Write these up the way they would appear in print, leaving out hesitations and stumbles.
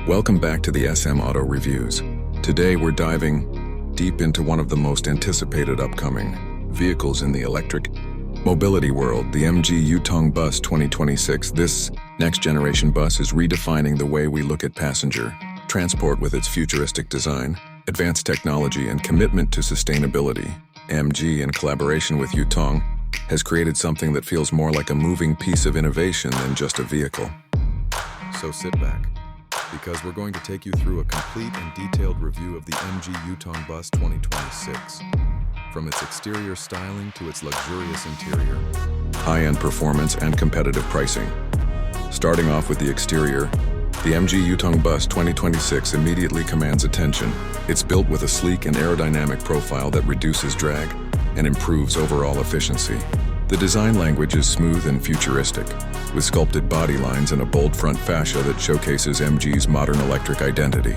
Welcome back to the SM Auto Reviews. Today we're diving deep into one of the most anticipated upcoming vehicles in the electric mobility world, the MG Yutong Bus 2026. This next-generation bus is redefining the way we look at passenger transport with its futuristic design, advanced technology, and commitment to sustainability. MG, in collaboration with Yutong, has created something that feels more like a moving piece of innovation than just a vehicle. So sit back, because we're going to take you through a complete and detailed review of the MG Yutong Bus 2026. From its exterior styling to its luxurious interior, high-end performance, and competitive pricing. Starting off with the exterior, the MG Yutong Bus 2026 immediately commands attention. It's built with a sleek and aerodynamic profile that reduces drag and improves overall efficiency. The design language is smooth and futuristic, with sculpted body lines and a bold front fascia that showcases MG's modern electric identity.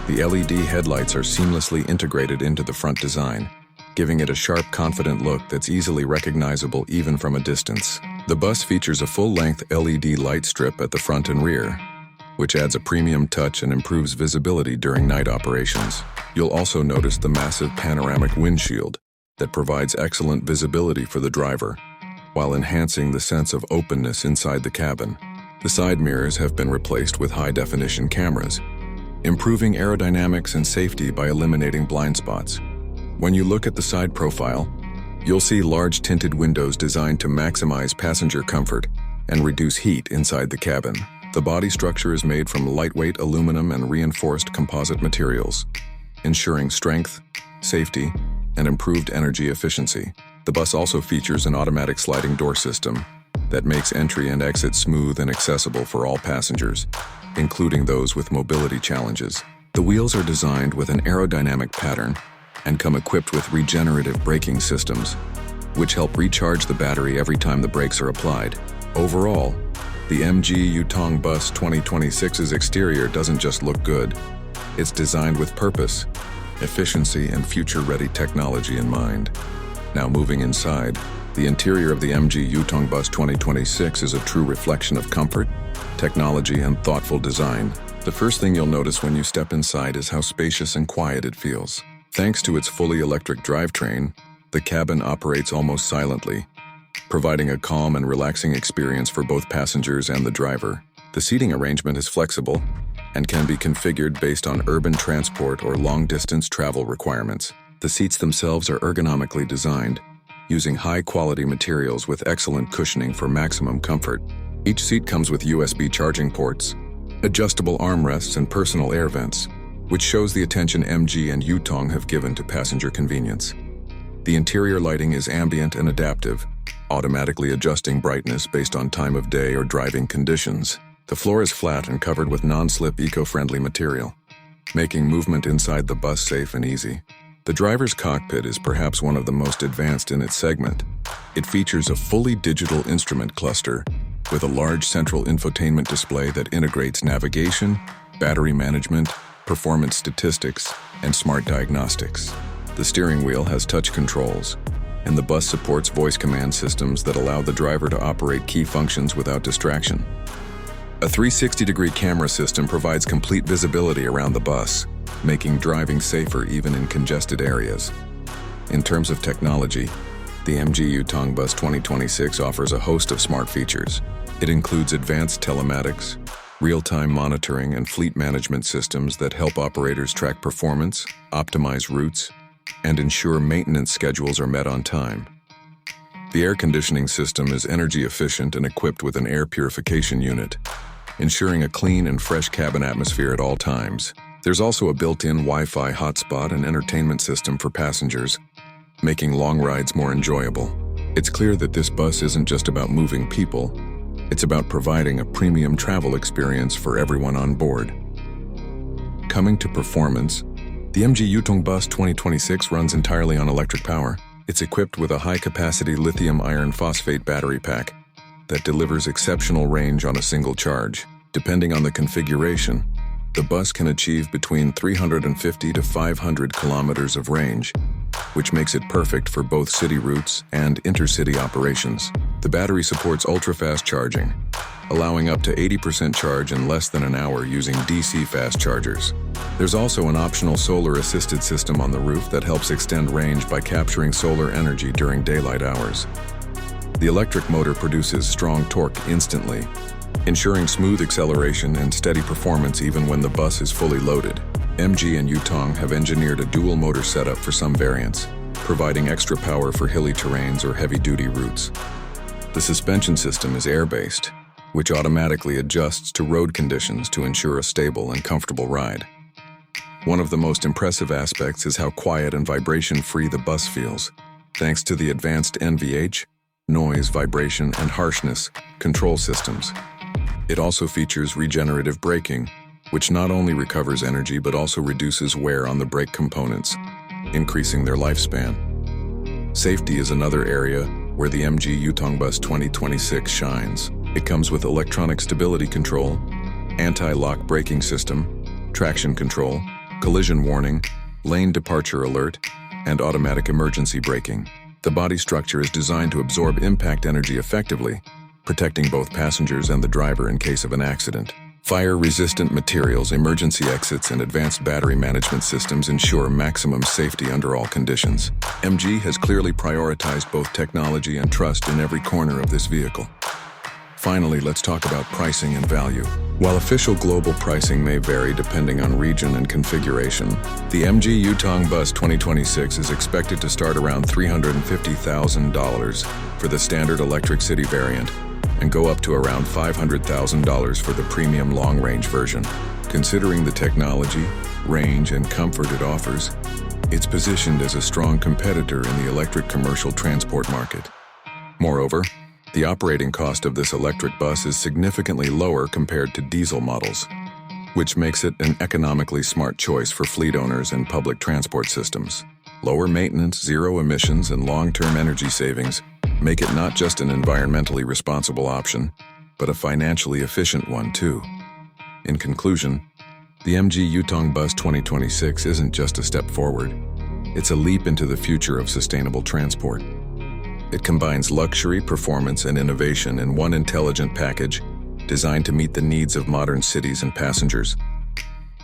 The LED headlights are seamlessly integrated into the front design, giving it a sharp, confident look that's easily recognizable even from a distance. The bus features a full-length LED light strip at the front and rear, which adds a premium touch and improves visibility during night operations. You'll also notice the massive panoramic windshield that provides excellent visibility for the driver, while enhancing the sense of openness inside the cabin. The side mirrors have been replaced with high-definition cameras, improving aerodynamics and safety by eliminating blind spots. When you look at the side profile, you'll see large tinted windows designed to maximize passenger comfort and reduce heat inside the cabin. The body structure is made from lightweight aluminum and reinforced composite materials, ensuring strength, safety, and improved energy efficiency. The bus also features an automatic sliding door system that makes entry and exit smooth and accessible for all passengers, including those with mobility challenges. The wheels are designed with an aerodynamic pattern and come equipped with regenerative braking systems, which help recharge the battery every time the brakes are applied. Overall, the MG Yutong Bus 2026's exterior doesn't just look good. It's designed with purpose, efficiency, and future-ready technology in mind. Now moving inside, the interior of the MG Yutong Bus 2026 is a true reflection of comfort, technology, and thoughtful design. The first thing you'll notice when you step inside is how spacious and quiet it feels. Thanks to its fully electric drivetrain, the cabin operates almost silently, providing a calm and relaxing experience for both passengers and the driver. The seating arrangement is flexible and can be configured based on urban transport or long-distance travel requirements. The seats themselves are ergonomically designed, using high-quality materials with excellent cushioning for maximum comfort. Each seat comes with USB charging ports, adjustable armrests, and personal air vents, which shows the attention MG and Yutong have given to passenger convenience. The interior lighting is ambient and adaptive, automatically adjusting brightness based on time of day or driving conditions. The floor is flat and covered with non-slip eco-friendly material, making movement inside the bus safe and easy. The driver's cockpit is perhaps one of the most advanced in its segment. It features a fully digital instrument cluster with a large central infotainment display that integrates navigation, battery management, performance statistics, and smart diagnostics. The steering wheel has touch controls, and the bus supports voice command systems that allow the driver to operate key functions without distraction. A 360-degree camera system provides complete visibility around the bus, making driving safer even in congested areas. In terms of technology, the MG Yutong Bus 2026 offers a host of smart features. It includes advanced telematics, real-time monitoring, and fleet management systems that help operators track performance, optimize routes, and ensure maintenance schedules are met on time. The air conditioning system is energy efficient and equipped with an air purification unit, ensuring a clean and fresh cabin atmosphere at all times. There's also a built-in Wi-Fi hotspot and entertainment system for passengers, making long rides more enjoyable. It's clear that this bus isn't just about moving people, it's about providing a premium travel experience for everyone on board. Coming to performance, the MG Yutong Bus 2026 runs entirely on electric power. It's equipped with a high-capacity lithium iron phosphate battery pack that delivers exceptional range on a single charge. Depending on the configuration, the bus can achieve between 350 to 500 kilometers of range, which makes it perfect for both city routes and intercity operations. The battery supports ultra-fast charging, allowing up to 80% charge in less than an hour using DC fast chargers. There's also an optional solar-assisted system on the roof that helps extend range by capturing solar energy during daylight hours. The electric motor produces strong torque instantly, ensuring smooth acceleration and steady performance even when the bus is fully loaded. MG and Yutong have engineered a dual motor setup for some variants, providing extra power for hilly terrains or heavy-duty routes. The suspension system is air-based, which automatically adjusts to road conditions to ensure a stable and comfortable ride. One of the most impressive aspects is how quiet and vibration-free the bus feels, thanks to the advanced NVH, noise, vibration, and harshness control systems. It also features regenerative braking, which not only recovers energy but also reduces wear on the brake components, increasing their lifespan. Safety is another area where the MG Yutong Bus 2026 shines. It comes with electronic stability control, anti-lock braking system, traction control, collision warning, lane departure alert, and automatic emergency braking. The body structure is designed to absorb impact energy effectively, protecting both passengers and the driver in case of an accident. Fire-resistant materials, emergency exits, and advanced battery management systems ensure maximum safety under all conditions. MG has clearly prioritized both technology and trust in every corner of this vehicle. Finally, let's talk about pricing and value. While official global pricing may vary depending on region and configuration, the MG Yutong Bus 2026 is expected to start around $350,000 for the standard electric city variant and go up to around $500,000 for the premium long-range version. Considering the technology, range, and comfort it offers, it's positioned as a strong competitor in the electric commercial transport market. Moreover, the operating cost of this electric bus is significantly lower compared to diesel models, which makes it an economically smart choice for fleet owners and public transport systems. Lower maintenance, zero emissions, and long-term energy savings make it not just an environmentally responsible option, but a financially efficient one too. In conclusion, the MG Yutong Bus 2026 isn't just a step forward, it's a leap into the future of sustainable transport. It combines luxury, performance, and innovation in one intelligent package designed to meet the needs of modern cities and passengers.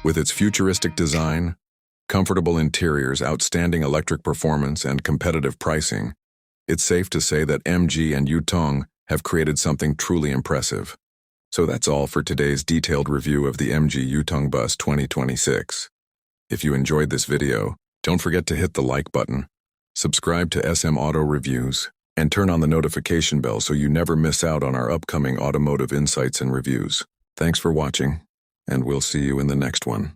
With its futuristic design, comfortable interiors, outstanding electric performance, and competitive pricing, it's safe to say that MG and Yutong have created something truly impressive. So that's all for today's detailed review of the MG Yutong Bus 2026. If you enjoyed this video, don't forget to hit the like button, subscribe to SM Auto Reviews, and turn on the notification bell so you never miss out on our upcoming automotive insights and reviews. Thanks for watching, and we'll see you in the next one.